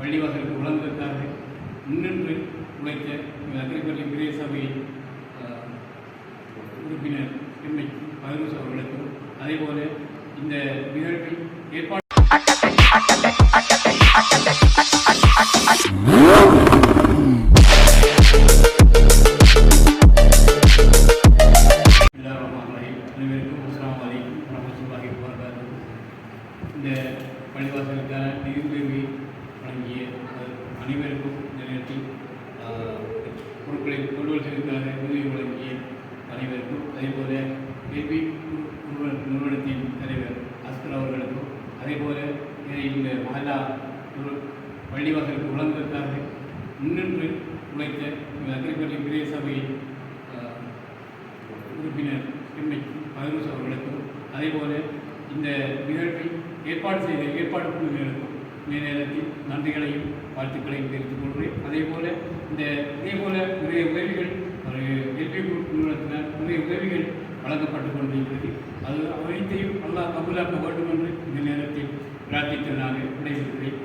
பள்ளிவாசலுக்கு வழங்குவதற்காக முன்னின்று உழைத்த அக்ரிபள்ளி பிரதேச சபையின் உறுப்பினர் எம்ஐ பைரூஸ் அவர்களுக்கும் அதேபோல இந்த நிகழ்வில் ஏற்பாடு அனைவருக்கும் அஸ்ஸலாமு அலைக்கும் வரஹ்மத்துல்லாஹி வபரகாத்துஹு. இந்த பள்ளிவாசலுக்கான நிதியுதவி வழங்கிய அனைவருக்கும் இந்த நேரத்தில் பொருட்களை கொள்வல் செய்வதற்காக உதவி வழங்கிய அனைவருக்கும் அதேபோல கேபி நிறுவனத்தின் தலைவர் அஸ்கர் அவர்களுக்கும் அதேபோல இந்த மஹல்லா பள்ளிவாசலுக்கு வழங்குவதற்காக முன்னின்று உழைத்த அக்ரிபள்ளி பிரதேச சபையின் உறுப்பினர் எம்ஐ பைரூஸ் அவர்களுக்கும் அதேபோல இந்த நிகழ்வில் ஏற்பாடு குழுவினருக்கும் இந்த நேரத்தில் நன்றிகளையும் வாழ்த்துக்களையும் தெரிவித்துக் கொள்கிறேன். இதேபோல நிறைய உதவிகள் எல்பி குரூப் நிறுவனத்தினர் நிறைய உதவிகள் வழங்கப்பட்டு கொண்டிருக்கிறது. அது அனைத்தையும் அல்லாஹ் கபூலாக்க வேண்டும் என்று இந்த நேரத்தில் பிரார்த்தித்து நான் விடைபெறுகிறேன்.